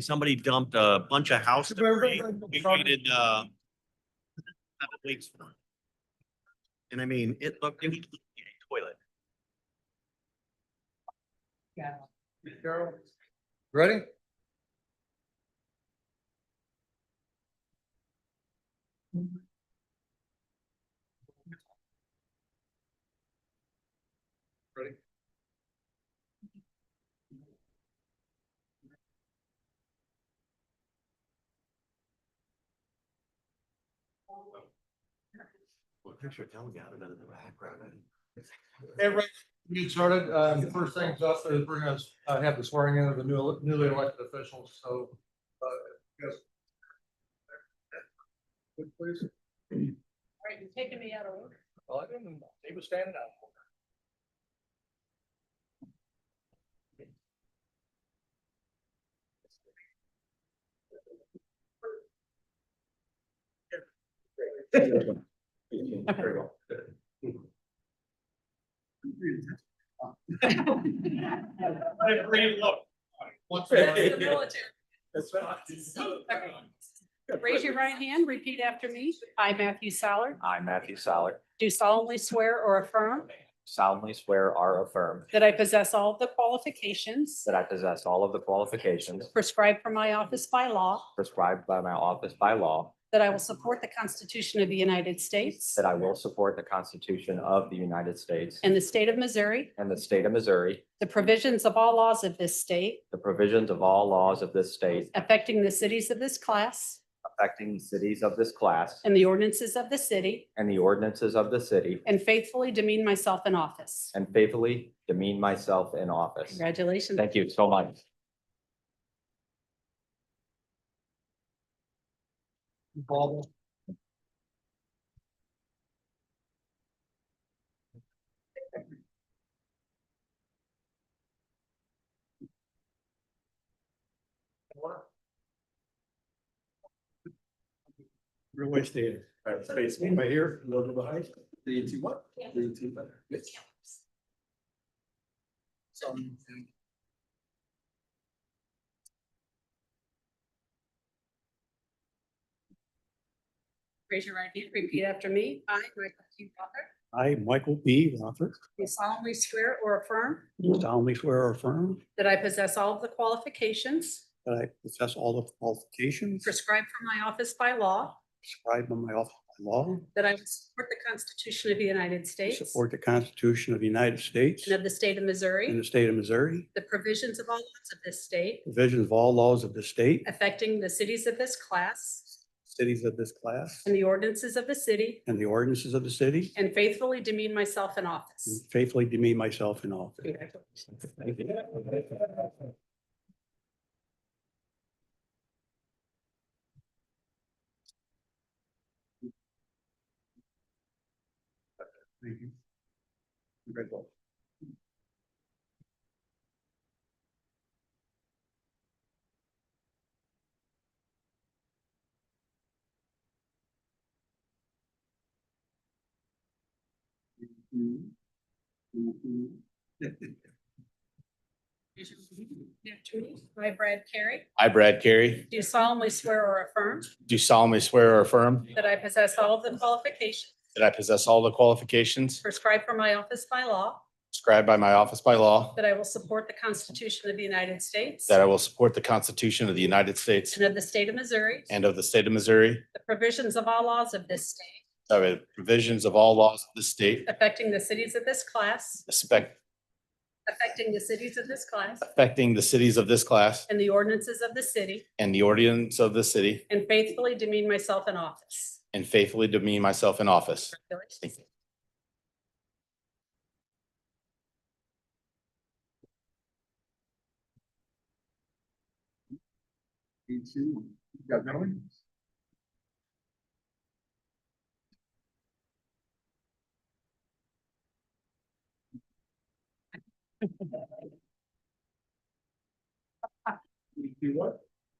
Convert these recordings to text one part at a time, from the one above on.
Somebody dumped a bunch of house debris. We waited, 7 weeks for it. And I mean, it looked like a toilet. Carol, ready? Ready? Picture telling you out of the background. Everybody, get started. First things up is we're gonna have the swearing in of the newly elected officials, so. Yes. Please. All right, you're taking me out of order. Well, I didn't, he was standing out. Raise your right hand, repeat after me. I, Matthew Soller, I, Matthew Soller, do solemnly swear or affirm solemnly swear or affirm that I possess all of the qualifications that I possess all of the qualifications prescribed for my office by law, prescribed by my office by law, that I will support the Constitution of the United States that I will support the Constitution of the United States and the state of Missouri, and the state of Missouri, the provisions of all laws of this state the provisions of all laws of this state affecting the cities of this class affecting the cities of this class and the ordinances of the city, and the ordinances of the city, and faithfully demean myself in office. and faithfully demean myself in office. Congratulations. Thank you so much. Paul. Really stay. Face me right here, a little bit behind. 3, 2, 1. 3, 2, better. Good. So. Raise your right hand, repeat after me. I, Michael Q. Rother, I, Michael B. Rother, do solemnly swear or affirm do solemnly swear or affirm that I possess all of the qualifications that I possess all the qualifications prescribed for my office by law, prescribed by my office by law, that I will support the Constitution of the United to States support the Constitution of the United States and of the state of and Missouri, the state of Missouri, the provisions of all laws of this state provisions of all laws of the state, affecting the cities of this class cities of this class, and the ordinances of the city, and the ordinances of the city, and faithfully demean myself in and office. faithfully demean myself in office. Congratulations. Thank you. Thank you. Congratulations. I, Brad Carey, I, Brad Carey, do solemnly swear or affirm do solemnly swear or affirm that I possess all of the qualifications that I possess all the qualifications prescribed for my office by law, prescribed by my office by law, that I will support the Constitution of the United States that I will support the Constitution of the United States and of the state of Missouri, and of the state of Missouri, the provisions of all laws of this state the provisions of all laws of the state, affecting the cities of this class, affecting the cities of this class affecting the cities of this class and the ordinances of the city, and the ordinance of the city, and faithfully demean myself in office. and faithfully demean myself in office. Congratulations. You got Melanie?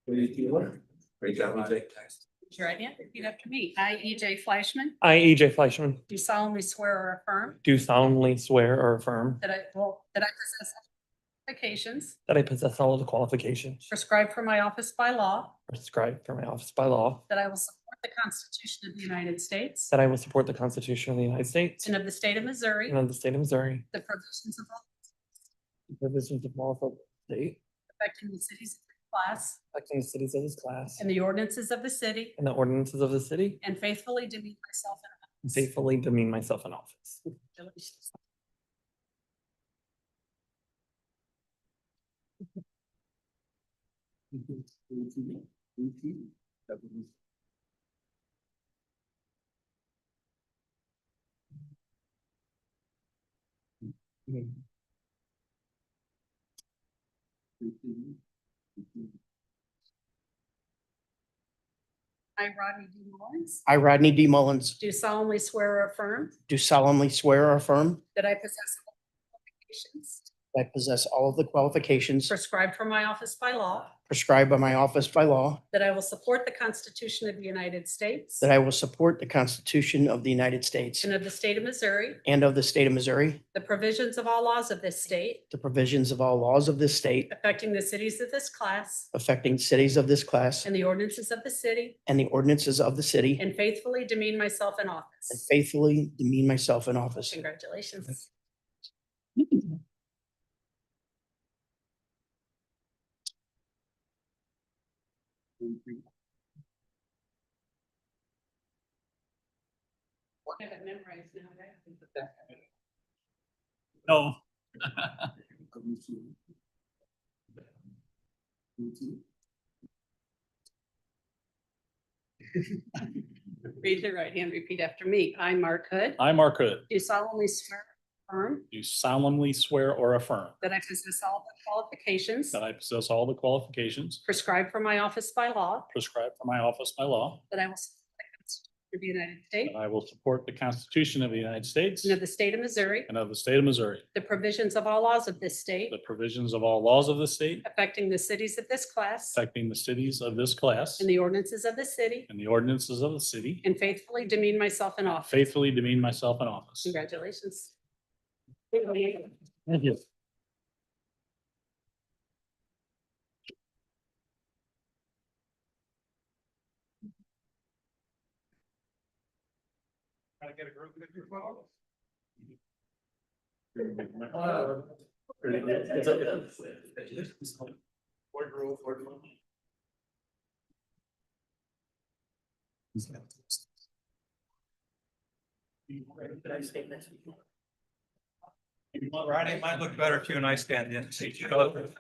Raise your right hand, repeat after me. I, E.J. Fleischman, I, E.J. Fleischman, do solemnly swear or affirm do solemnly swear or affirm that I possess qualifications that I possess all of the qualifications prescribed for my office by law, prescribed for my office by law, that I will support the Constitution of the United States that I will support the Constitution of the United States and of the state of Missouri, and of the state of Missouri, the provisions of all the provisions of law of the state, affecting the cities of this class affecting the cities of this class, and the ordinances of the city, and the ordinances of the city, and faithfully demean myself in and office. faithfully demean myself in office. Congratulations. I, Rodney D. Mullins, I, Rodney D. Mullins, do solemnly swear or affirm do solemnly swear or affirm that I possess all qualifications that I possess all of the qualifications prescribed for my office by law, prescribed by my office by law, that I will support the Constitution of the United States that I will support the Constitution of the United States and of the state of Missouri, and of the state of Missouri, the provisions of all laws of this state, the provisions of all laws of this state affecting the cities of this class affecting cities of this class and the ordinances of the city, and the ordinances of the city, and faithfully demean myself in and office. faithfully demean myself in office. Congratulations. I have it memorized now, right? No. Raise your right hand, repeat after me. I, Mark Hood, I, Mark Hood, do solemnly swear, affirm do solemnly swear or affirm that I possess all the qualifications that I possess all the qualifications prescribed for my office by law, prescribed for my office by law, that I will support the Constitution of the United States that I will support the Constitution of the United States and of the state of Missouri, and of the state of Missouri, the provisions of all laws of this state, the provisions of all laws of the state affecting the cities of this class affecting the cities of this class and the ordinances of the city, and the ordinances of the city, and faithfully demean myself in office. faithfully demean myself in office. Congratulations. Thank you. Gotta get a group picture photo. Right, it might look better if you and I stand in. See each other.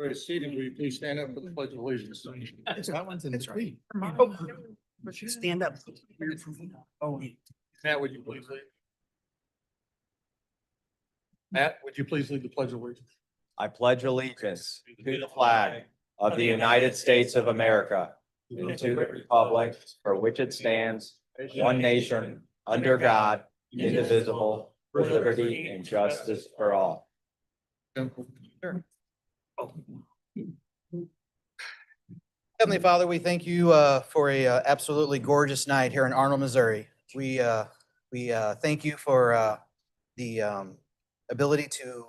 Very seated, will you please stand up for the pledge of allegiance? That one's in the tree. Stand up. Oh, Matt, would you please lead? Matt, would you please lead the pledge of allegiance? I pledge allegiance to the flag of the United States of America and to the republic for which it stands, one nation, under God, indivisible, with liberty and justice for all. Heavenly Father, we thank you for a absolutely gorgeous night here in Arnold, Missouri. We thank you for the ability to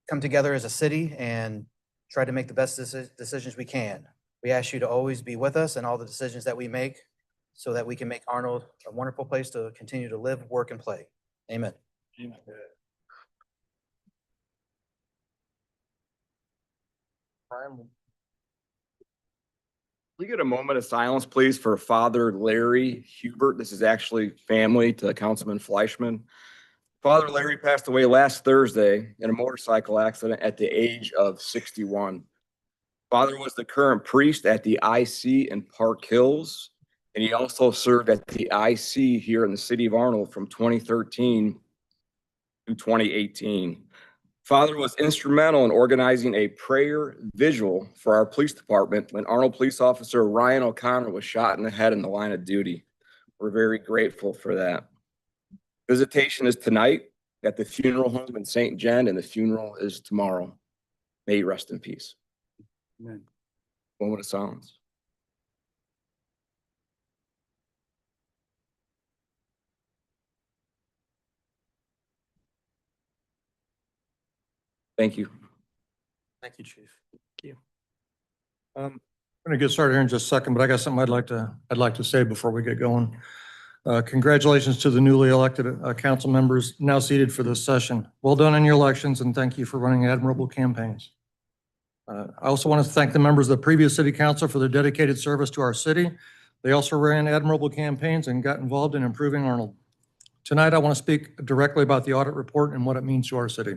come together as a city and try to make the best decisions we can. We ask you to always be with us in all the decisions that we make so that we can make Arnold a wonderful place to continue to live, work, and play. Amen. We get a moment of silence, please, for Father Larry Hubert. This is actually family to Councilman Fleischman. Father Larry passed away last Thursday in a motorcycle accident at the age of 61. Father was the current priest at the IC in Park Hills, and he also served at the IC here in the city of Arnold from 2013 to 2018. Father was instrumental in organizing a prayer vigil for our police department when Arnold Police Officer Ryan O'Connor was shot in the head in the line of duty. We're very grateful for that. Visitation is tonight at the funeral home in St. Jen, and the funeral is tomorrow. May he rest in peace. Amen. Moment of silence. Thank you. Thank you, Chief. I'm going to get started here in just a second, but I got something I'd like to say before we get going. Congratulations to the newly elected council members now seated for this session. Well done in your elections, and thank you for running admirable campaigns. I also want to thank the members of the previous city council for their dedicated service to our city. They also ran admirable campaigns and got involved in improving Arnold. Tonight, I want to speak directly about the audit report and what it means to our city.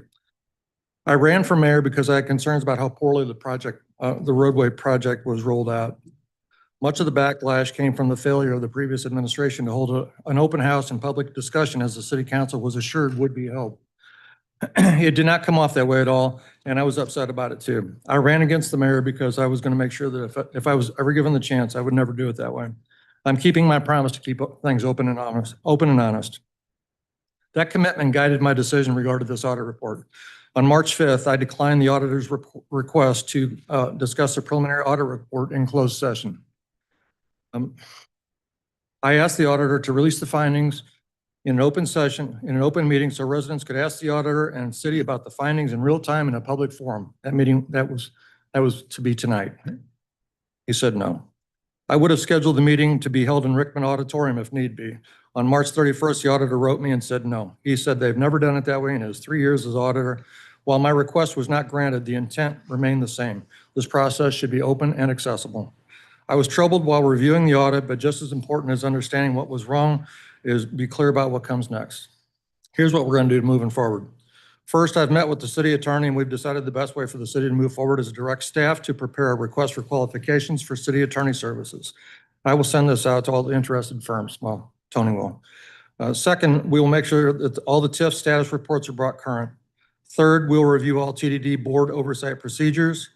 I ran for mayor because I had concerns about how poorly the roadway project was rolled out. Much of the backlash came from the failure of the previous administration to hold an open house and public discussion as the city council was assured would be held. It did not come off that way at all, and I was upset about it too. I ran against the mayor because I was going to make sure that if I was ever given the chance, I would never do it that way. I'm keeping my promise to keep things open and honest. That commitment guided my decision regarding this audit report. On March 5th, I declined the auditor's request to discuss the preliminary audit report in closed session. I asked the auditor to release the findings in an open session, in an open meeting, so residents could ask the auditor and city about the findings in real time in a public forum. That meeting, that was to be tonight. He said no. I would have scheduled the meeting to be held in Rickman Auditorium if need be. On March 31st, the auditor wrote me and said no. He said they've never done it that way in his 3 years as auditor. While my request was not granted, the intent remained the same. This process should be open and accessible. I was troubled while reviewing the audit, but just as important as understanding what was wrong is be clear about what comes next. Here's what we're going to do moving forward. First, I've met with the city attorney and we've decided the best way for the city to move forward is to direct staff to prepare a request for qualifications for city attorney services. I will send this out to all the interested firms. Well, Tony will. Second, we will make sure that all the TIF status reports are brought current. Third, we will review all TDD board oversight procedures.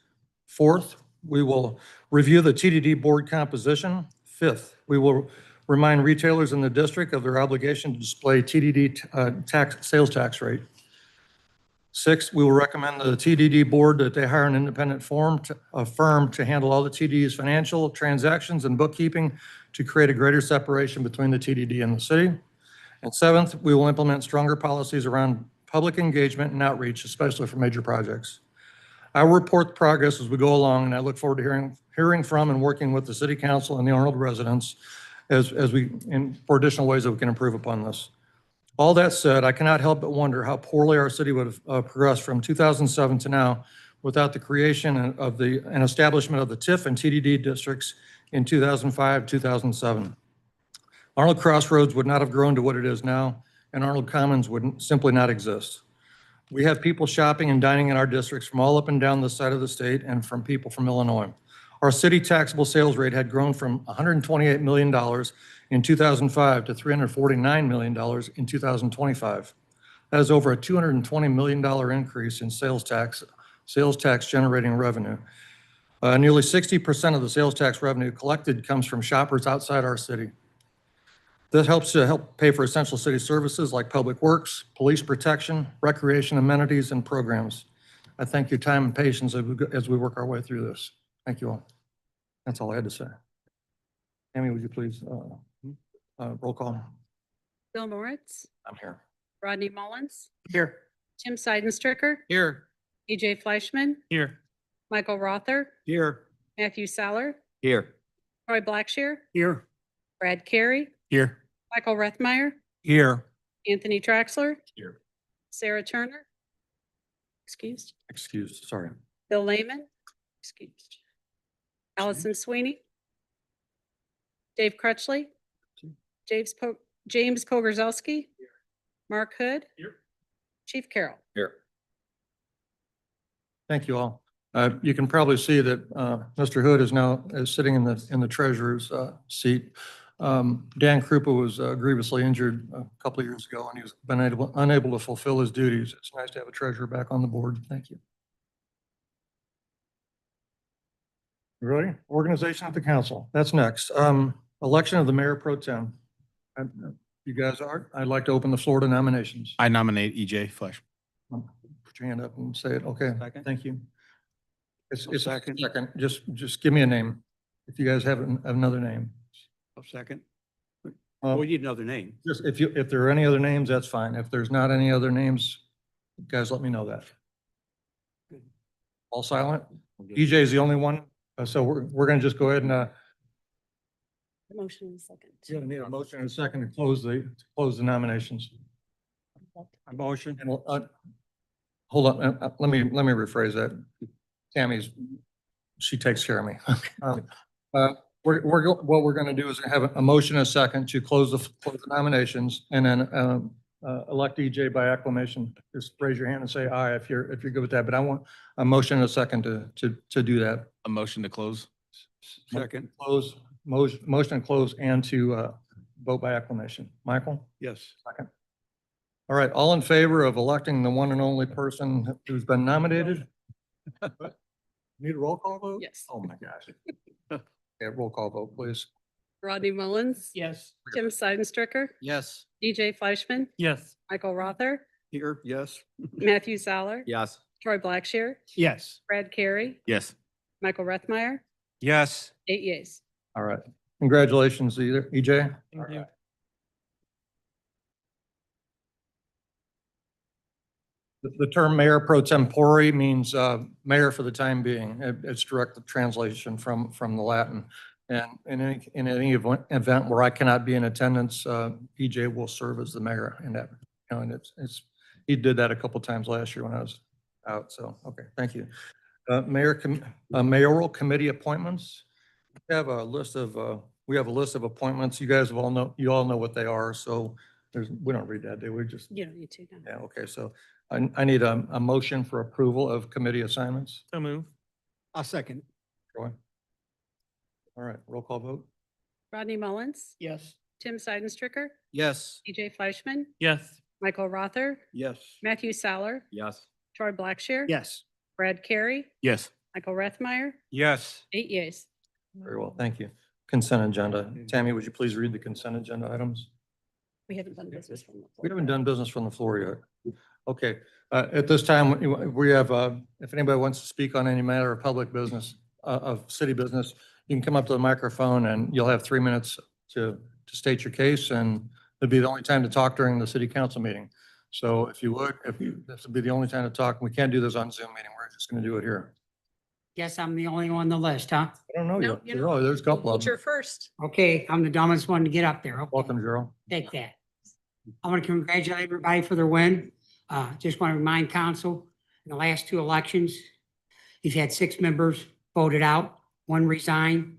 Fourth, we will review the TDD board composition. Fifth, we will remind retailers in the district of their obligation to display TDD sales tax rate. Sixth, we will recommend to the TDD board that they hire an independent firm to handle all the TDD's financial transactions and bookkeeping to create a greater separation between the TDD and the city. And seventh, we will implement stronger policies around public engagement and outreach, especially for major projects. I will report progress as we go along, and I look forward to hearing from and working with the city council and the Arnold residents for additional ways that we can improve upon this. All that said, I cannot help but wonder how poorly our city would have progressed from 2007 to now without the creation and establishment of the TIF and TDD districts in 2005, 2007. Arnold Crossroads would not have grown to what it is now, and Arnold Commons would simply not exist. We have people shopping and dining in our districts from all up and down this side of the state and from people from Illinois. Our city taxable sales rate had grown from $128 million in 2005 to $349 million in 2025. That is over a $220 million increase in sales tax generating revenue. Nearly 60% of the sales tax revenue collected comes from shoppers outside our city. This helps to help pay for essential city services like public works, police protection, recreation amenities, and programs. I thank your time and patience as we work our way through this. Thank you all. That's all I had to say. Tammy, would you please, roll call? Bill Moritz, I'm here. Rodney Mullins, Here. Tim Seidenstricker, Here. EJ Fleischman, Here. Michael Rother, Here. Matthew Soller, Here. Troy Blackshear, Here. Brad Carey, Here. Michael Rethmeyer, Here. Anthony Traxler. Here. Sarah Turner. Excused. Excused, sorry. Bill Lehman. Excused. Allison Sweeney. Dave Crutchley. James Pogorzelski. Mark Hood. Here. Chief Carroll. Here. Thank you all. You can probably see that Mr. Hood is now sitting in the treasurer's seat. Dan Krupa was grievously injured a couple of years ago, and he was unable to fulfill his duties. It's nice to have a treasurer back on the board. Thank you. You ready? Organization of the council. That's next. Election of the mayor pro tem. You guys are? I'd like to open the floor to nominations. I nominate EJ Fleischman. Put your hand up and say it. Okay, Second. thank you. It's a second. Just give me a name. If you guys have another name. Second. Uh, We need another name. Just if there are any other names, that's fine. If there's not any other names, guys, let me know that. All silent? EJ is the only one. So we're gonna just go ahead and, Motion in a second. you're gonna need a motion and a second to close the nominations. A motion. And hold on, let me rephrase that. Tammy's, she takes care of me. What we're gonna do is have a motion and a second to close the nominations and then elect EJ by acclamation. Just raise your hand and say aye if you're good with that, but I want a motion and a second to do that. A motion to close. Second. Close, motion to close and to vote by acclamation. Michael? Yes. Second. All right, all in favor of electing the one and only person who's been nominated? Need a roll call vote? Yes. Oh, my gosh. Yeah, roll call vote, please. Rodney Mullins. Yes. Tim Seidenstricker, Yes. EJ Fleischman, Yes. Michael Rother, Here. Yes. Matthew Soller, Yes. Troy Blackshear, Yes. Brad Carey, Yes. Michael Rethmeyer, Yes. 8 yeas. All right. Congratulations, EJ. Thank you. The term mayor pro tempore means mayor for the time being. It's direct translation from the Latin. And in any event where I cannot be in attendance, EJ will serve as the mayor in that. You know, and he did that a couple times last year when I was out. So, okay, thank you. Mayoral committee appointments. We have a list of appointments. You guys all know what they are. So we don't read that, do we? Just, You don't need to. no. yeah, okay. So I need a motion for approval of committee assignments. So move. I'll second. Troy? All right, roll call vote. Rodney Mullins, Yes. Tim Seidenstricker, Yes. EJ Fleischman, Yes. Michael Rother, Yes. Matthew Soller, Yes. Troy Blackshear. Yes. Brad Carey, Yes. Michael Rethmeyer, Yes. 8 yeas. Very well, thank you. Consent agenda. Tammy, would you please read the consent agenda items? We haven't done business from the floor. We haven't done business from the floor yet. Okay, at this time, we have, if anybody wants to speak on any matter of public business, of city business, you can come up to the microphone and you'll have 3 minutes to state your case, and it'll be the only time to talk during the city council meeting. So if this would be the only time to talk, we can't do this on Zoom meeting. We're just gonna do it here. Guess I'm the only one on the list, huh? I don't know No, yet. Oh, there's a couple of Hold your them. first. Okay, I'm the dumbest one to get up there. Okay, Welcome, Gerald. take that. I want to congratulate everybody for their win. Just want to remind council, in the last 2 elections, you've had 6 members voted out, 1 resigned,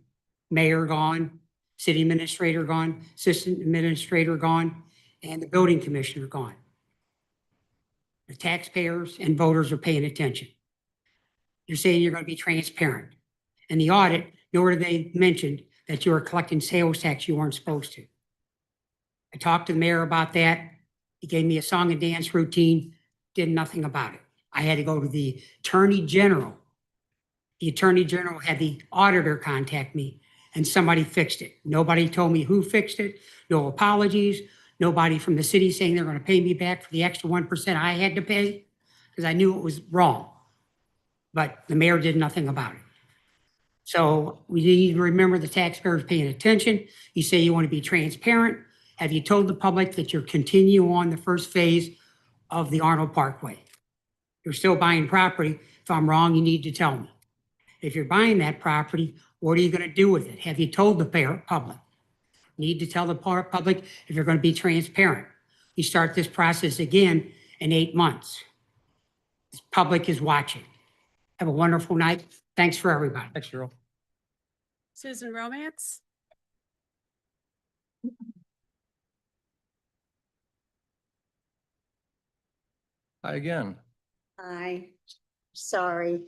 mayor gone, city administrator gone, assistant administrator gone, and the building commissioner gone. The taxpayers and voters are paying attention. You're saying you're going to be transparent. In the audit, nor did they mention that you were collecting sales tax you weren't supposed to. I talked to the mayor about that. He gave me a song and dance routine, did nothing about it. I had to go to the attorney general. The attorney general had the auditor contact me and somebody fixed it. Nobody told me who fixed it, no apologies, nobody from the city saying they're gonna pay me back for the extra 1% I had to pay, because I knew it was wrong. But the mayor did nothing about it. So we need to remember the taxpayers paying attention. You say you want to be transparent. Have you told the public that you're continuing on the first phase of the Arnold Parkway? You're still buying property. If I'm wrong, you need to tell me. If you're buying that property, what are you going to do with it? Have you told the public? Need to tell the public if you're going to be transparent. You start this process again in 8 months. This public is watching. Have a wonderful night. Thanks for everybody. Thanks, Cheryl. Susan Romance? Hi again. Hi, sorry.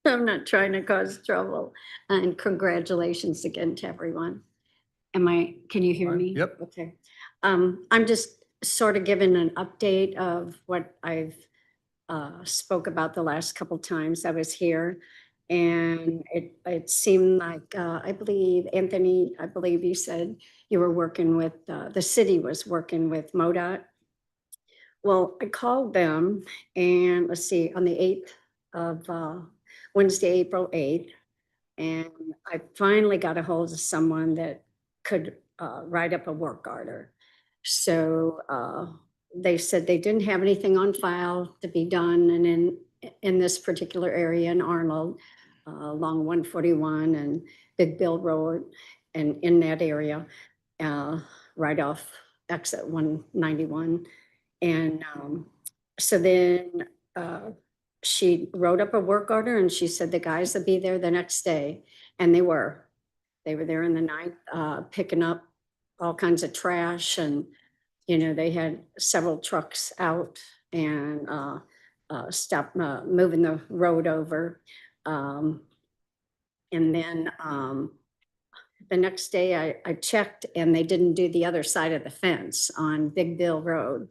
I'm not trying to cause trouble. And congratulations again to everyone. Can you hear Fine. me? Yep. Okay. I'm just sort of giving an update of what I've spoke about the last couple times I was here. And it seemed like, I believe, Anthony, I believe you said you were working with, the city was working with MoDOT. Well, I called them and let's see, on the 8th of Wednesday, April 8th, and I finally got a hold of someone that could write up a work order. So they said they didn't have anything on file to be done, and in this particular area in Arnold, along 141 and Big Bill Road, and in that area, right off exit 191. And so then she wrote up a work order and she said the guys would be there the next day. And they were there in the night, picking up all kinds of trash. And, you know, they had several trucks out and stopped moving the road over. And then the next day I checked and they didn't do the other side of the fence on Big Bill Road,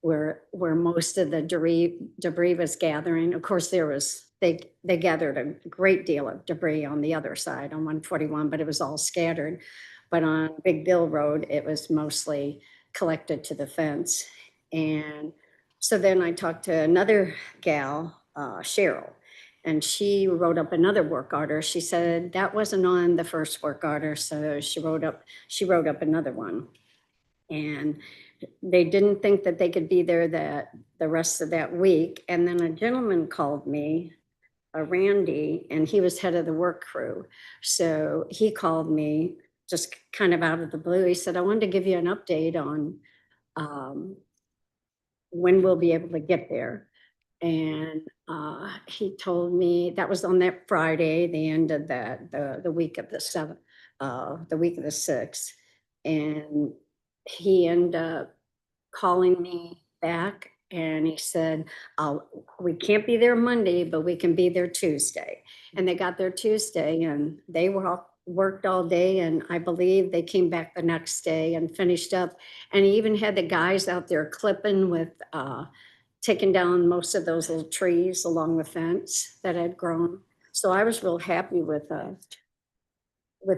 where most of the debris was gathering. Of course, they gathered a great deal of debris on the other side on 141, but it was all scattered. But on Big Bill Road, it was mostly collected to the fence. And so then I talked to another gal, Cheryl, and she wrote up another work order. She said that wasn't on the first work order, so she wrote up another one. And they didn't think that they could be there the rest of that week. And then a gentleman called me, Randy, and he was head of the work crew. So he called me just kind of out of the blue. He said, I wanted to give you an update on when we'll be able to get there. And he told me that was on that Friday, the end of the week of the 7th, the week of the 6th. And he ended up calling me back and he said, we can't be there Monday, but we can be there Tuesday. And they got there Tuesday and they worked all day. And I believe they came back the next day and finished up. And he even had the guys out there clipping with, taking down most of those little trees along the fence that had grown. So I was real happy with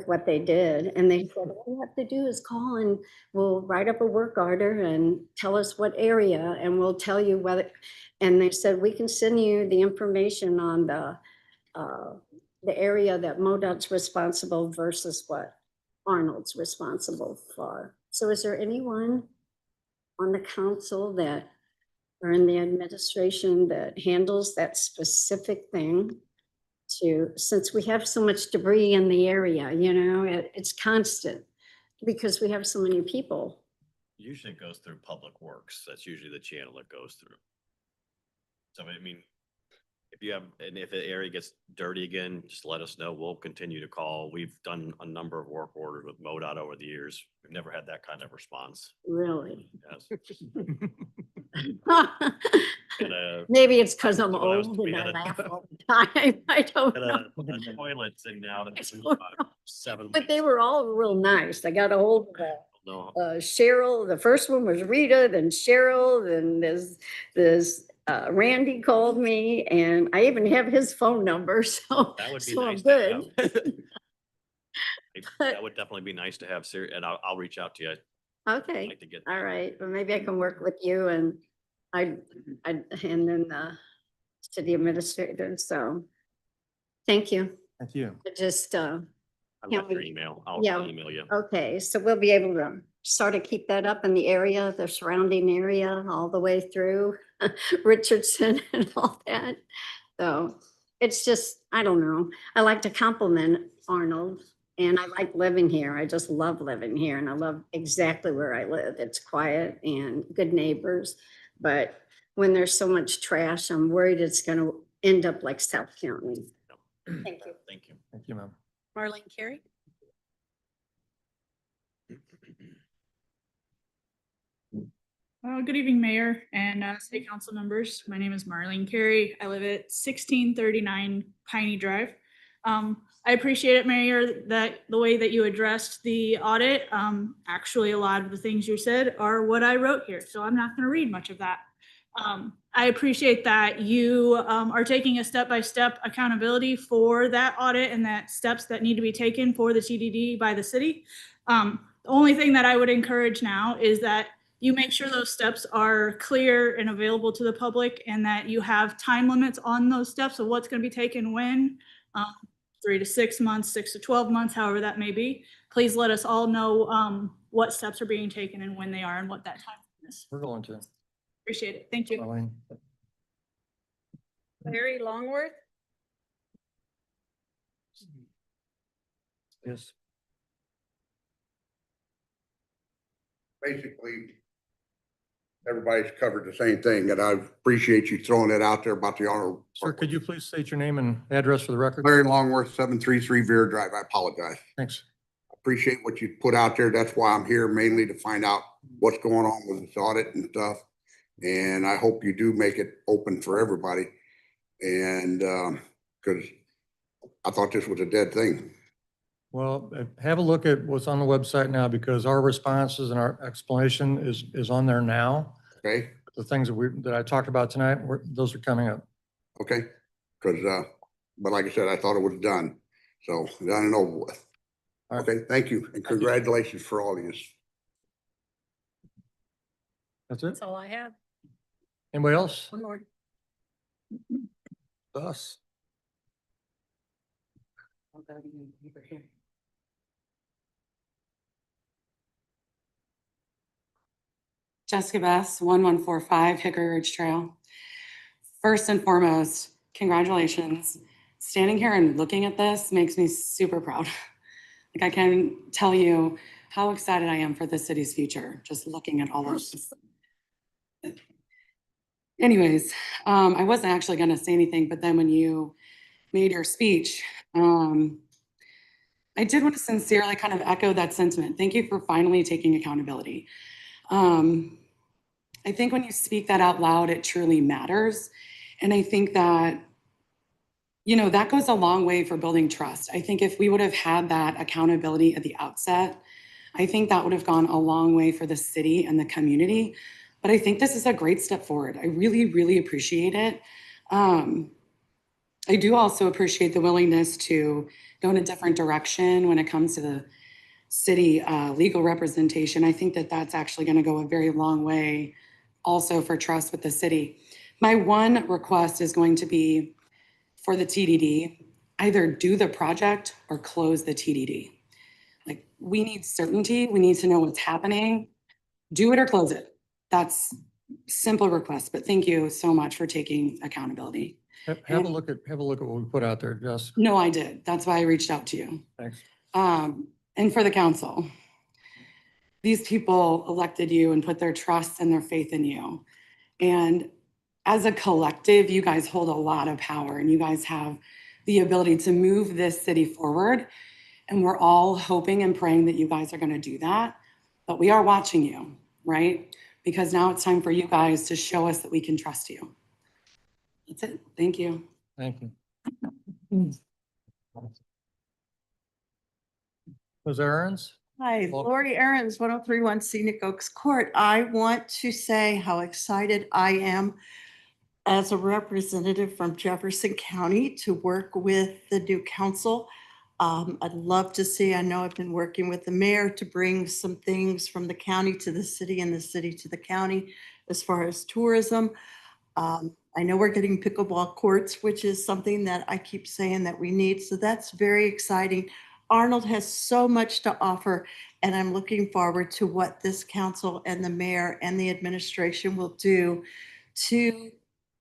what they did. And they said, all you have to do is call and we'll write up a work order and tell us what area and we'll tell you whether, and they said, we can send you the information on the area that MoDOT's responsible versus what Arnold's responsible for. So is there anyone on the council that, or in the administration that handles that specific thing? Since we have so much debris in the area, you know, it's constant because we have so many people. Usually it goes through Public Works. That's usually the channel it goes through. So I mean, if the area gets dirty again, just let us know. We'll continue to call. We've done a number of work orders with MoDOT over the years. We've never had that kind of response. Really? Yes. And, Maybe it's because I'm what else old do we and I had? laugh all the time. I don't Got know. a toilet thing now that's I don't know. 7 But they weeks. were all real nice. I got a hold of No, Cheryl. The first one was Rita, then Cheryl, then there's Randy called me and I even have his phone number, so, That would be so I'm nice to good. have. That would definitely be nice to have, and I'll reach out to you. I'd Okay, like to get. all right, but maybe I can work with you and and then the city administrator, so. Thank you. Thank you. I just, I Can't left your we- email. I'll yeah. email you. okay, so we'll be able to sort of keep that up in the area, the surrounding area, all the way through Richardson and all that. So it's just, I don't know. I like to compliment Arnold and I like living here. I just love living here and I love exactly where I live. It's quiet and good neighbors. But when there's so much trash, I'm worried it's gonna end up like South County. Thank you. Thank you. Thank you, ma'am. Marlene Carey. Good evening, Mayor and City Council members. My name is Marlene Carey. I live at 1639 Piney Drive. I appreciate it, Mayor, that the way that you addressed the audit. Actually, a lot of the things you said are what I wrote here, so I'm not going to read much of that. I appreciate that you are taking a step-by-step accountability for that audit and that steps that need to be taken for the TDD by the city. The only thing that I would encourage now is that you make sure those steps are clear and available to the public and that you have time limits on those steps of what's going to be taken when, 3 to 6 months, 6 to 12 months, however that may be. Please let us all know what steps are being taken and when they are and what that time is. We're going to. Appreciate it. Thank you. Marlene. Larry Longworth. Yes. Basically, everybody's covered the same thing, and I appreciate you throwing it out there about the honor. Sir, could you please state your name and address for the record? Larry Longworth, 733 Veer Drive. I apologize. Thanks. Appreciate what you put out there. That's why I'm here, mainly to find out what's going on with this audit and stuff. And I hope you do make it open for everybody. And because I thought this was a dead thing. Well, have a look at what's on the website now because our responses and our explanation is on there now. Okay. The things that I talked about tonight, those are coming up. Okay. Because, but like I said, I thought it was done. So done and over with. All right. Okay. Thank you. And congratulations for all of you. That's it? That's all I have. Anybody else? One more. Us. Jessica Bess, 1145 Hickory Ridge Trail. First and foremost, congratulations. Standing here and looking at this makes me super proud. Like I can tell you how excited I am for the city's future, just looking at all of this. Anyways, I wasn't actually going to say anything, but then when you made your speech, I did want to sincerely kind of echo that sentiment. Thank you for finally taking accountability. I think when you speak that out loud, it truly matters. And I think that, you know, that goes a long way for building trust. I think if we would have had that accountability at the outset, I think that would have gone a long way for the city and the community. But I think this is a great step forward. I really, really appreciate it. I do also appreciate the willingness to go in a different direction when it comes to the city legal representation. I think that that's actually going to go a very long way also for trust with the city. My one request is going to be for the TDD, either do the project or close the TDD. Like we need certainty. We need to know what's happening. Do it or close it. That's simple request, but thank you so much for taking accountability. Have a look at what we put out there, Jess. No, I did. That's why I reached out to you. Thanks. And for the council, these people elected you and put their trust and their faith in you. And as a collective, you guys hold a lot of power and you guys have the ability to move this city forward. And we're all hoping and praying that you guys are going to do that. But we are watching you, right? Because now it's time for you guys to show us that we can trust you. That's it. Thank you. Thank you. Ms. Aarons? Hi, Lori Aarons, 1031 Scenic Oaks Court. I want to say how excited I am as a representative from Jefferson County to work with the new council. I'd love to see, I know I've been working with the mayor to bring some things from the county to the city and the city to the county as far as tourism. I know we're getting pickleball courts, which is something that I keep saying that we need. So that's very exciting. Arnold has so much to offer, and I'm looking forward to what this council and the mayor and the administration will do to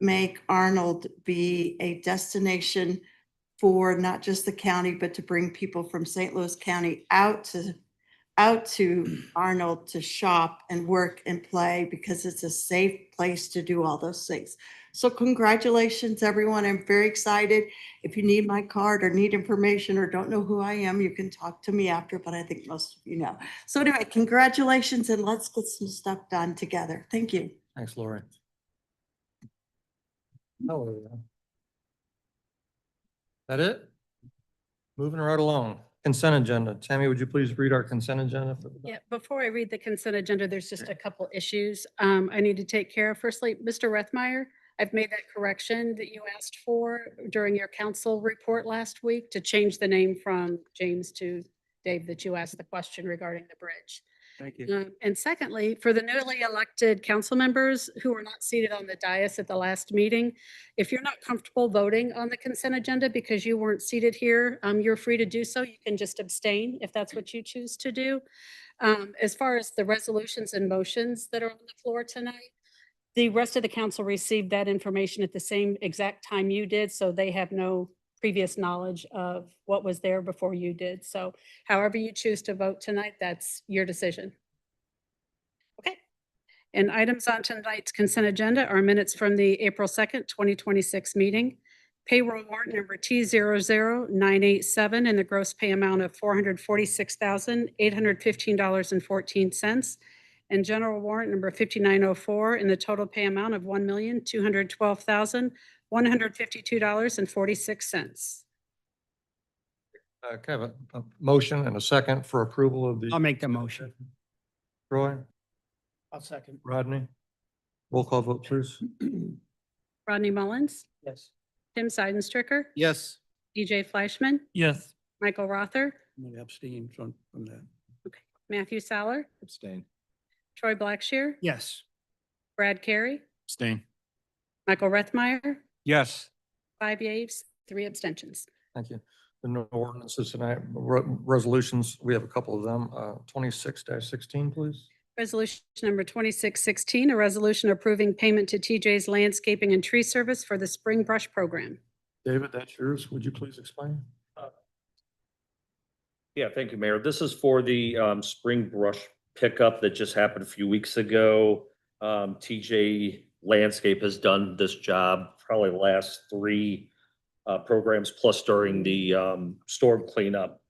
make Arnold be a destination for not just the county, but to bring people from St. Louis County out to Arnold to shop and work and play, because it's a safe place to do all those things. So congratulations, everyone. I'm very excited. If you need my card or need information or don't know who I am, you can talk to me after, but I think most of you know. So anyway, congratulations, and let's get some stuff done together. Thank you. Thanks, Lori. Oh, that it? Moving right along. Consent agenda. Tammy, would you please read our consent agenda? Yeah, before I read the consent agenda, there's just a couple issues I need to take care of. Firstly, Mr. Rethmeyer, I've made that correction that you asked for during your council report last week to change the name from James to Dave, that you asked the question regarding the bridge. Thank you. And secondly, for the newly elected council members who were not seated on the dais at the last meeting, if you're not comfortable voting on the consent agenda because you weren't seated here, you're free to do so. You can just abstain if that's what you choose to do. As far as the resolutions and motions that are on the floor tonight, the rest of the council received that information at the same exact time you did, so they have no previous knowledge of what was there before you did. So however you choose to vote tonight, that's your decision. Okay. And items on tonight's consent agenda are minutes from the April 2nd, 2026 meeting, payroll warrant number T00987 in the gross pay amount of $446,815.14, and general warrant number 5904 in the total pay amount of $1,212,152.46. Okay, I have a motion and a second for approval of the. I'll make the motion. Troy, I'll second. Rodney, roll call vote, please. Rodney Mullins, Yes. Tim Seidenstricker, Yes. EJ Fleischman, Yes. Michael Rother, I'm going to abstain from that. Matthew Saller, Abstain. Troy Blackshear, Yes. Brad Carey, Abstain. Michael Rethmeyer, Yes. 5 yeas, 3 abstentions. Thank you. The no ordinances tonight, resolutions, we have a couple of them. 26-16, please. Resolution number 2616, a resolution approving payment to TJ's Landscaping and Tree Service for the Spring Brush Program. David, that's yours. Would you please explain? Yeah, thank you, Mayor. This is for the spring brush pickup that just happened a few weeks ago. TJ Landscape has done this job probably the last 3 programs plus during the storm cleanup.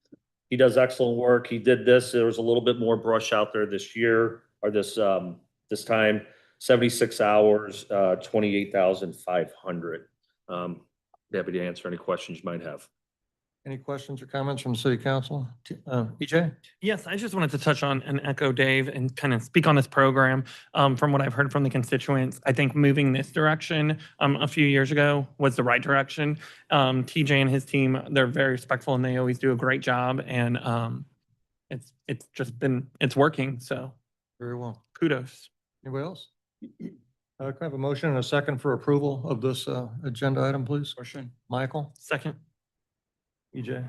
He does excellent work. He did this. There was a little bit more brush out there this year or this time. 76 hours, 28,500. Happy to answer any questions you might have. Any questions or comments from the city council? EJ? Yes, I just wanted to touch on and echo Dave and kind of speak on this program. From what I've heard from the constituents, I think moving this direction a few years ago was the right direction. TJ and his team, they're very respectful and they always do a great job. And it's just been, it's working. So Very well. kudos. Anybody else? Can I have a motion and a second for approval of this agenda item, please? Motion. Michael, Second. EJ?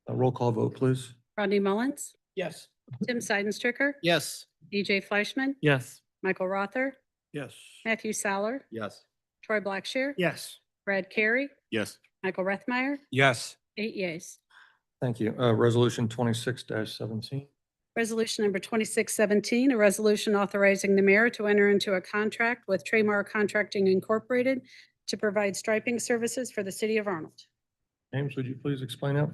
A roll call vote, please. Rodney Mullins, Yes. Tim Seidenstricker, Yes. EJ Fleischman, Yes. Michael Rother, Yes. Matthew Saller, Yes. Troy Blackshear, Yes. Brad Carey, Yes. Michael Rethmeyer, Yes. 8 yeas. Thank you. Resolution 26-17. Resolution number 2617, a resolution authorizing the mayor to enter into a contract with Traymar Contracting Incorporated to provide striping services for the city of Arnold. James, would you please explain that?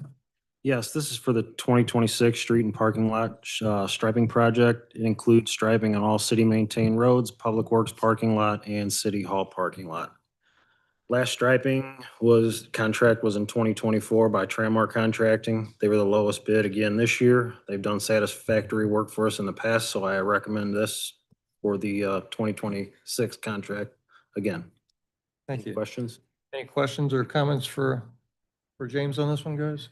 Yes, this is for the 2026 street and parking lot striping project. It includes striping on all city-maintained roads, public works parking lot, and city hall parking lot. Last striping contract was in 2024 by Trammar Contracting. They were the lowest bid again this year. They've done satisfactory work for us in the past, so I recommend this for the 2026 contract again. Thank you. Questions? Any questions or comments for James on this one, guys?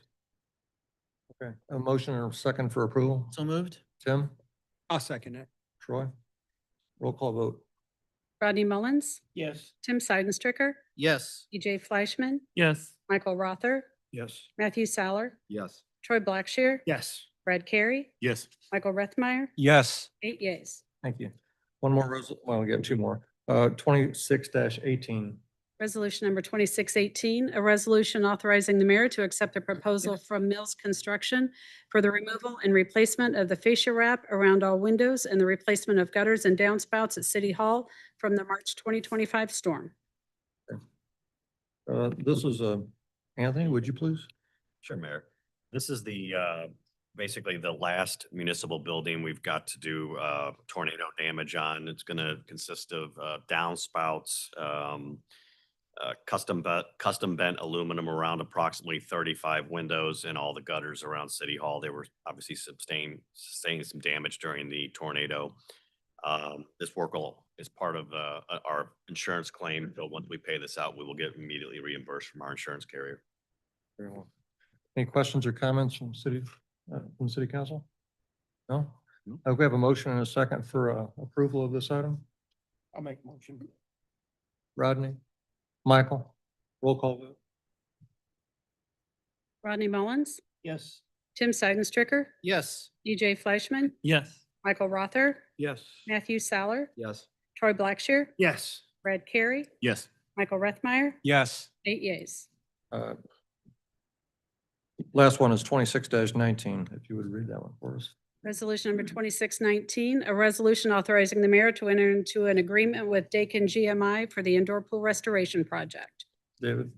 Okay, a motion or a second for approval? So moved? Tim, I'll second it. Troy? Roll call vote. Rodney Mullins, Yes. Tim Seidenstricker, Yes. EJ Fleischman, Yes. Michael Rother, Yes. Matthew Saller, Yes. Troy Blackshear, Yes. Brad Carey, Yes. Michael Rethmeyer, Yes. 8 yeas. Thank you. One more well, we got two more. 26-18. Resolution number 2618, a resolution authorizing the mayor to accept a proposal from Mills Construction for the removal and replacement of the fascia wrap around all windows and the replacement of gutters and downspouts at City Hall from the March 2025 storm. This is, Anthony, would you please? Sure, Mayor. This is the, basically the last municipal building we've got to do tornado damage on. It's going to consist of downspouts, custom bent aluminum around approximately 35 windows and all the gutters around City Hall. They were obviously sustaining some damage during the tornado. This work is part of our insurance claim. So once we pay this out, we will get immediately reimbursed from our insurance carrier. Very well. Any questions or comments from city council? No? We have a motion and a second for approval of this item. I'll make a motion. Rodney? Michael? Roll call vote. Rodney Mullins, Yes. Tim Seidenstricker, Yes. EJ Fleischman, Yes. Michael Rother, Yes. Matthew Saller, Yes. Troy Blackshear, Yes. Brad Carey, Yes. Michael Rethmeyer, Yes. 8 yeas. Last one is 26-19, if you would read that one for us. Resolution number 2619, a resolution authorizing the mayor to enter into an agreement with Dakin GMI for the indoor pool restoration project. David?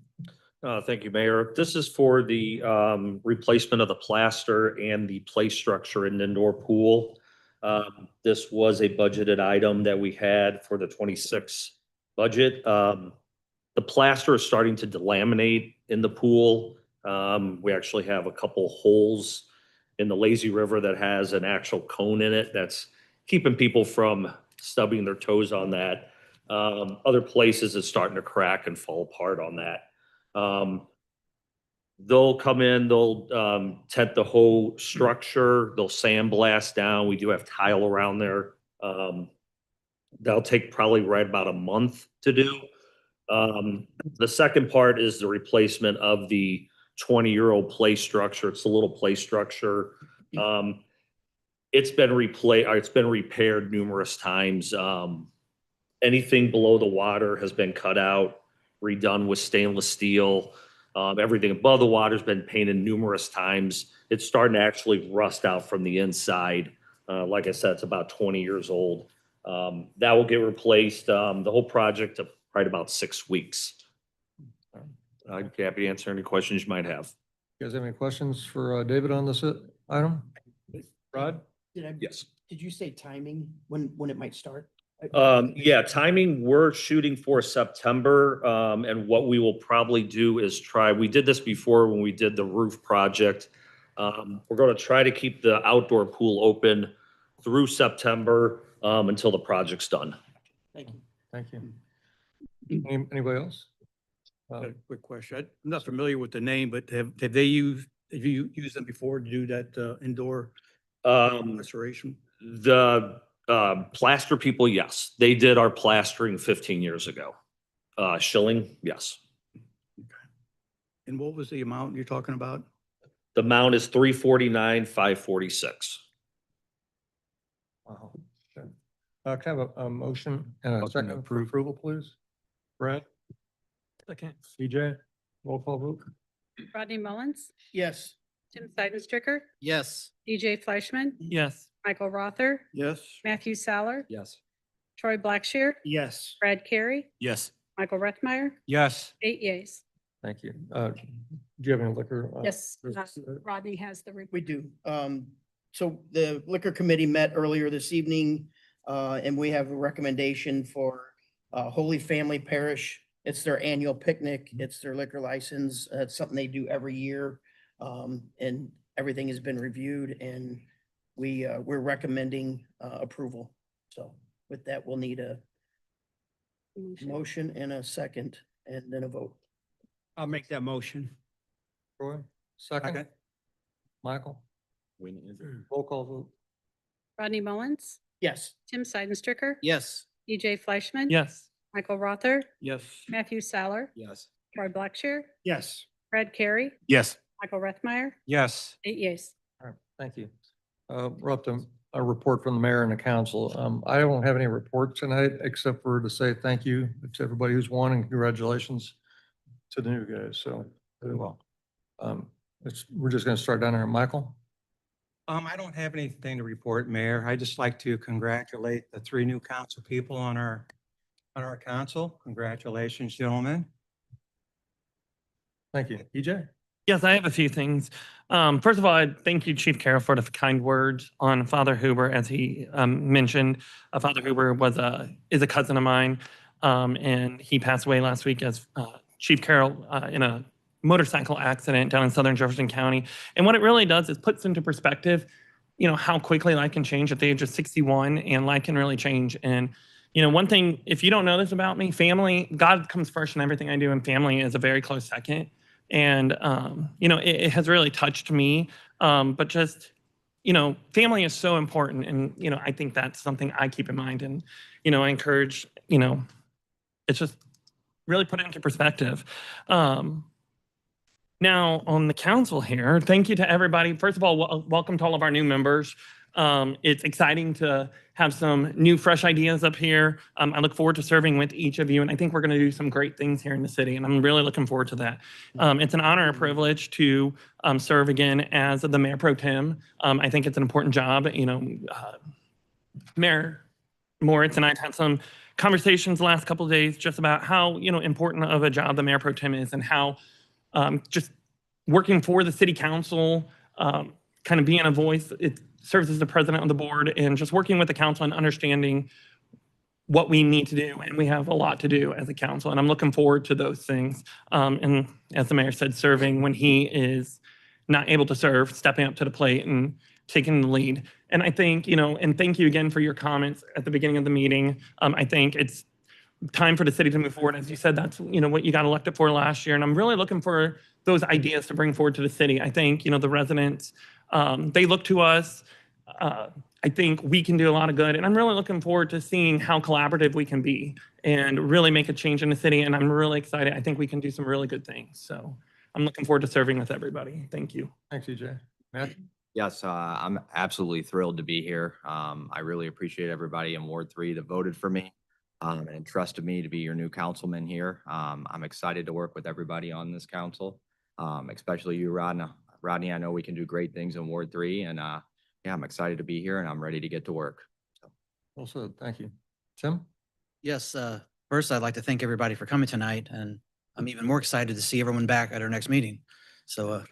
Thank you, Mayor. This is for the replacement of the plaster and the play structure in the indoor pool. This was a budgeted item that we had for the 26 budget. The plaster is starting to delaminate in the pool. We actually have a couple holes in the lazy river that has an actual cone in it that's keeping people from stubbing their toes on that. Other places it's starting to crack and fall apart on that. They'll come in, they'll tent the whole structure, they'll sandblast down. We do have tile around there. That'll take probably right about a month to do. The second part is the replacement of the 20-year-old play structure. It's a little play structure. It's been repaired numerous times. Anything below the water has been cut out, redone with stainless steel. Everything above the water has been painted numerous times. It's starting to actually rust out from the inside. Like I said, it's about 20 years old. That will get replaced. The whole project took probably about 6 weeks. I'd be happy to answer any questions you might have. You guys have any questions for David on this item? Rod? Yes. Did you say timing, when it might start? Yeah, timing, we're shooting for September. And what we will probably do is we did this before when we did the roof project. We're going to try to keep the outdoor pool open through September until the project's done. Thank you. Thank you. Anybody else? A quick question. I'm not familiar with the name, but have you used them before to do that indoor restoration? The plaster people, yes. They did our plastering 15 years ago. Schilling, yes. And what was the amount you're talking about? The amount is $349,546. Wow. Okay. Can I have a motion and a second for approval, please? Brad? Second. CJ? Roll call vote. Rodney Mullins, Yes. Tim Seidenstricker, Yes. EJ Fleischman, Yes. Michael Rother, Yes. Matthew Saller, Yes. Troy Blackshear, Yes. Brad Carey, Yes. Michael Rethmeyer, Yes. 8 yeas. Thank you. Do you have any liquor? Yes, Rodney has the report. We do. So the liquor committee met earlier this evening, and we have a recommendation for Holy Family Parish. It's their annual picnic. It's their liquor license. It's something they do every year. And everything has been reviewed, and we're recommending approval. So with that, we'll need a Motion and a second, and then a vote. I'll make that motion. Troy, second. Michael, roll call vote. Rodney Mullins, Yes. Tim Seidenstricker, Yes. EJ Fleischman. Yes. Michael Rother, Yes. Matthew Saller, Yes. Troy Blackshear, Yes. Brad Carey, Yes. Michael Reithmeyer, Yes. 8 yeas. All right, thank you. We're up to a report from the mayor and the council. I don't have any report tonight, except for to say thank you to everybody who's won and congratulations to the new guys. So, very well. We're just gonna start down here. Michael? I don't have anything to report, Mayor. I just like to congratulate the 3 new council people on our council. Congratulations, gentlemen. Thank you. EJ? Yes, I have a few things. First of all, I thank you, Chief Carroll, for the kind words on Father Huber, as he mentioned. Father Huber is a cousin of mine, and he passed away last week as Chief Carroll in a motorcycle accident down in southern Jefferson County. And what it really does is puts into perspective, how quickly life can change at the age of 61, and life can really change. And one thing, if you don't know this about me, family, God comes first in everything I do, and family is a very close second. And, it has really touched me. But just, family is so important. And, I think that's something I keep in mind. And, I encourage, it's just really put it into perspective. Now, on the council here, thank you to everybody. First of all, welcome to all of our new members. It's exciting to have some new, fresh ideas up here. I look forward to serving with each of you, and I think we're going to do some great things here in the city, and I'm really looking forward to that. It's an honor and privilege to serve again as the Mayor Pro Tem. I think it's an important job. Mayor Moritz and I have had some conversations the last couple of days just about how important of a job the Mayor Pro Tem is, and how just working for the city council, kind of being a voice. It serves as the president of the board, and just working with the council and understanding what we need to do. And we have a lot to do as a council, and I'm looking forward to those things. And as the mayor said, serving when he is not able to serve, stepping up to the plate and taking the lead. And I think, and thank you again for your comments at the beginning of the meeting. I think it's time for the city to move forward. As you said, that's, what you got elected for last year. And I'm really looking for those ideas to bring forward to the city. I think, the residents, they look to us. I think we can do a lot of good. And I'm really looking forward to seeing how collaborative we can be and really make a change in the city. And I'm really excited. I think we can do some really good things. So I'm looking forward to serving with everybody. Thank you. Thanks, EJ. Matt? Yes, I'm absolutely thrilled to be here. I really appreciate everybody in Ward 3 that voted for me and entrusted me to be your new councilman here. I'm excited to work with everybody on this council, especially you, Rodney. Rodney, I know we can do great things in Ward 3, and yeah, I'm excited to be here, and I'm ready to get to work. Well said. Thank you. Tim? Yes, first I'd like to thank everybody for coming tonight, and I'm even more excited to see everyone back at our next meeting. So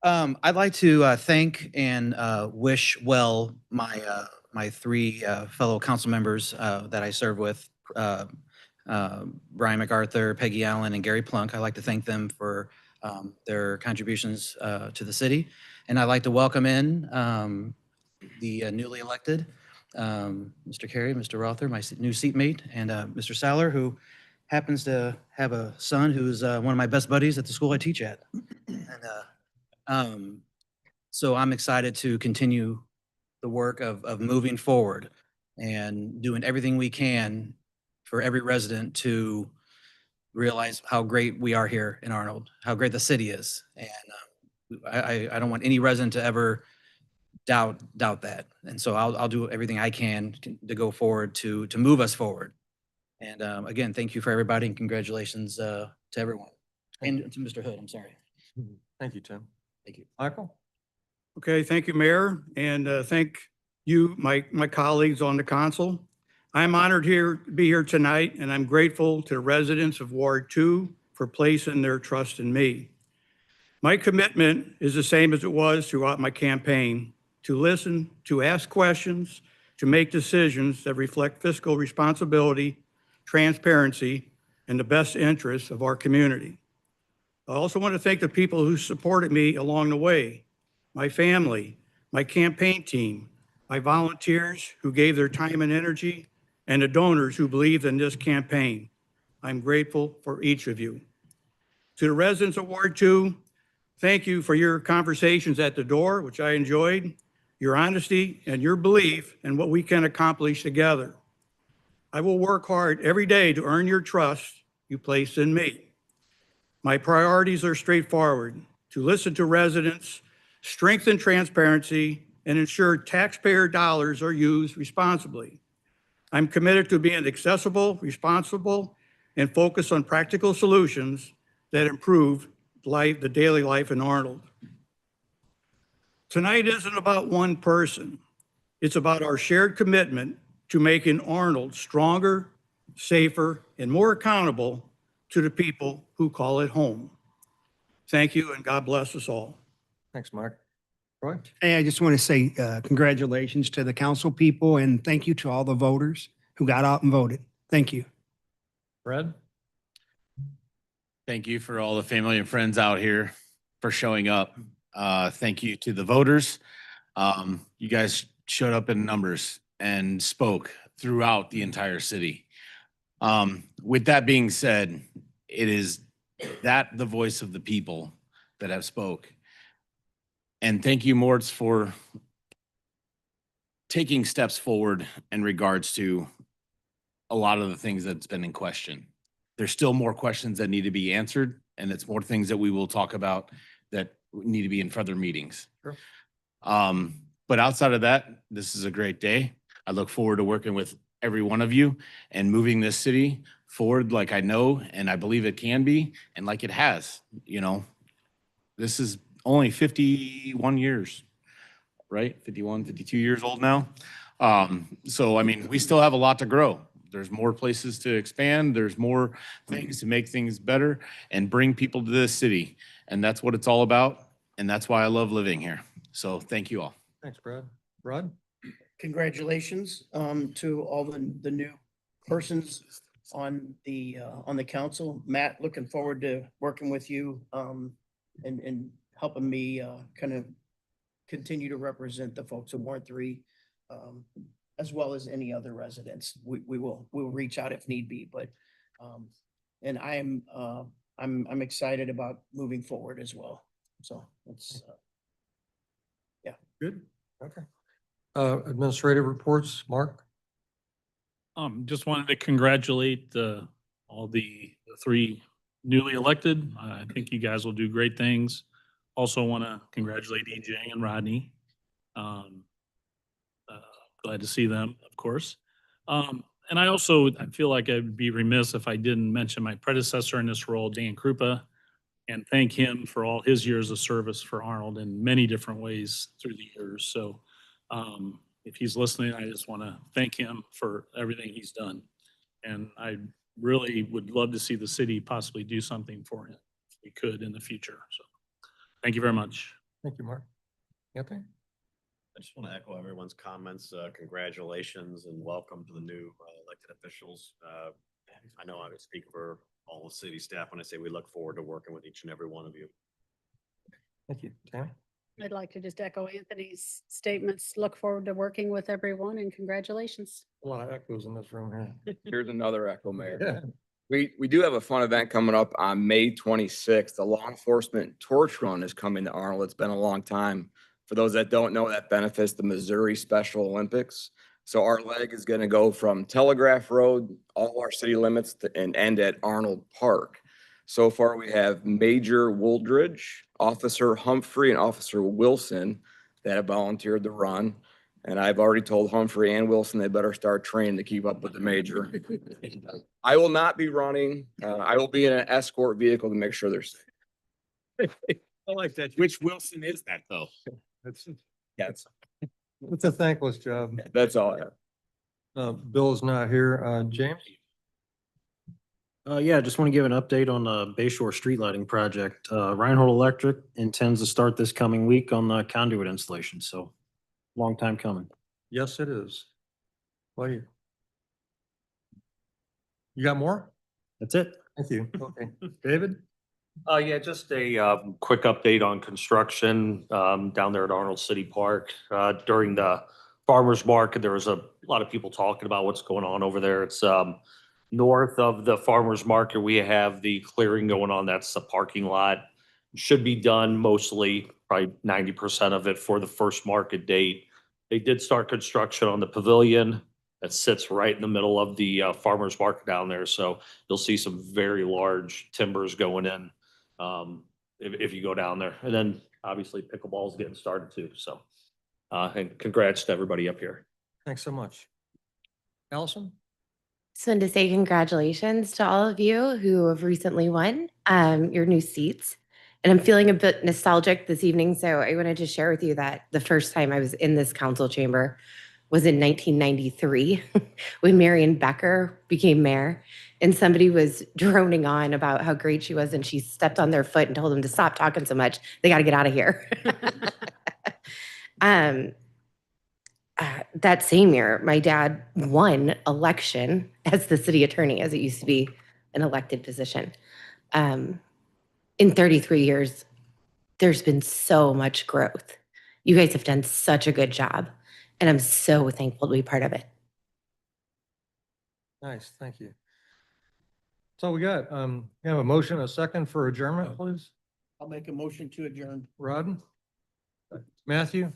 I'd like to thank and wish well my 3 fellow council members that I serve with, Brian MacArthur, Peggy Allen, and Gary Plunk. I'd like to thank them for their contributions to the city. And I'd like to welcome in the newly elected Mr. Carey, Mr. Rother, my new seatmate, and Mr. Saller, who happens to have a son who's one of my best buddies at the school I teach at. And so I'm excited to continue the work of moving forward and doing everything we can for every resident to realize how great we are here in Arnold, how great the city is. And I don't want any resident to ever doubt that. And so I'll do everything I can to go forward to move us forward. And again, thank you for everybody, and congratulations to everyone. And to Mr. Hood, I'm sorry. Thank you, Tim. Thank you. Michael? Okay, thank you, Mayor, and thank you, my colleagues on the council. I'm honored to be here tonight, and I'm grateful to the residents of Ward 2 for placing their trust in me. My commitment is the same as it was throughout my campaign: to listen, to ask questions, to make decisions that reflect fiscal responsibility, transparency, and the best interests of our community. I also want to thank the people who supported me along the way: my family, my campaign team, my volunteers who gave their time and energy, and the donors who believed in this campaign. I'm grateful for each of you. To the residents of Ward 2, thank you for your conversations at the door, which I enjoyed, your honesty, and your belief in what we can accomplish together. I will work hard every day to earn your trust you place in me. My priorities are straightforward: to listen to residents, strengthen transparency, and ensure taxpayer dollars are used responsibly. I'm committed to being accessible, responsible, and focused on practical solutions that improve life, the daily life in Arnold. Tonight isn't about one person. It's about our shared commitment to making Arnold stronger, safer, and more accountable to the people who call it home. Thank you, and God bless us all. Thanks, Mark. Roy? Hey, I just want to say congratulations to the council people and thank you to all the voters who got out and voted. Thank you. Brad? Thank you for all the family and friends out here for showing up. Thank you to the voters. You guys showed up in numbers and spoke throughout the entire city. With that being said, it is that the voice of the people that have spoke. And thank you, Mortz, for taking steps forward in regards to a lot of the things that's been in question. There's still more questions that need to be answered, and it's more things that we will talk about that need to be in further meetings. Sure. But outside of that, this is a great day. I look forward to working with every one of you and moving this city forward like I know and I believe it can be, and like it has. You know, this is only 51 years, right? 51, 52 years old now. So, I mean, we still have a lot to grow. There's more places to expand. There's more things to make things better and bring people to this city. And that's what it's all about. And that's why I love living here. So thank you all. Thanks, Brad. Rod? Congratulations to all the new persons on the council. Matt, looking forward to working with you and helping me kind of continue to represent the folks in Ward 3, as well as any other residents. We'll reach out if need be, but and I'm excited about moving forward as well. So it's yeah. Good. Okay. Administrative reports, Mark? Just wanted to congratulate all the three newly elected. I think you guys will do great things. Also want to congratulate EJ and Rodney. Glad to see them, of course. And I feel like I'd be remiss if I didn't mention my predecessor in this role, Dan Krupa, and thank him for all his years of service for Arnold in many different ways through the years. So if he's listening, I just want to thank him for everything he's done. And I really would love to see the city possibly do something for him if we could in the future. So thank you very much. Thank you, Mark. Anthony? I just want to echo everyone's comments. Congratulations and welcome to the new elected officials. I know I would speak for all the city staff when I say we look forward to working with each and every one of you. Thank you. Tammy? I'd like to just echo Anthony's statements. Look forward to working with everyone and congratulations. A lot of echoes in this room here. Here's another echo, Mayor. Yeah. We do have a fun event coming up on May 26th. The Law Enforcement Torch Run is coming to Arnold. It's been a long time. For those that don't know, that benefits the Missouri Special Olympics. So our leg is going to go from Telegraph Road, all our city limits, and end at Arnold Park. So far, we have Major Wooldridge, Officer Humphrey, and Officer Wilson that have volunteered to run. And I've already told Humphrey and Wilson they better start training to keep up with the major. I will not be running. I will be in an escort vehicle to make sure they're safe. I like that. Which Wilson is that though? Yes. It's a thankless job. That's all I have. Bill's not here. James? Yeah, just want to give an update on the Bayshore street lighting project. Reinhold Electric intends to start this coming week on the conduit installation, so long time coming. Yes, it is. What do you got more? That's it. Thank you. Okay. David? Yeah, just a quick update on construction down there at Arnold City Park. During the farmer's market. There was a lot of people talking about what's going on over there. It's north of the farmer's market. We have the clearing going on. That's the parking lot. Should be done mostly, probably 90% of it for the first market date. They did start construction on the pavilion that sits right in the middle of the farmer's market down there. So you'll see some very large timbers going in if you go down there. And then obviously pickleball is getting started too. So and congrats to everybody up here. Thanks so much. Allison? Just wanted to say congratulations to all of you who have recently won your new seats. And I'm feeling a bit nostalgic this evening, so I wanted to share with you that the first time I was in this council chamber was in 1993 when Marion Becker became mayor, and somebody was droning on about how great she was, and she stepped on their foot and told them to stop talking so much. They got to get out of here. That same year, my dad won election as the city attorney, as it used to be an elected position. In 33 years, there's been so much growth. You guys have done such a good job, and I'm so thankful to be part of it. Nice, thank you. So we got, we have a motion, a second for adjournment, please. I'll make a motion to adjourn. Rod? Matthew?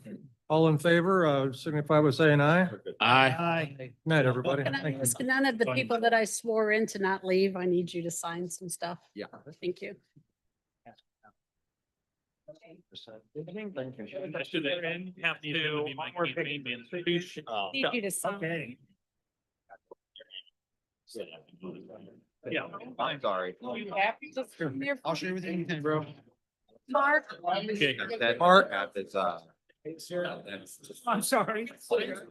All in favor, signify by saying aye. Aye. Good night, everybody. Can I Thank you. ask none of the people that I swore in to not leave? I need you to sign some stuff. Yeah. Thank you. I should have to, one more campaign manager. Need you to sign. Yeah. I'm sorry. You happy to come here? I'll share everything you can, bro. Mark? Okay. Mark? That's, I'm sorry.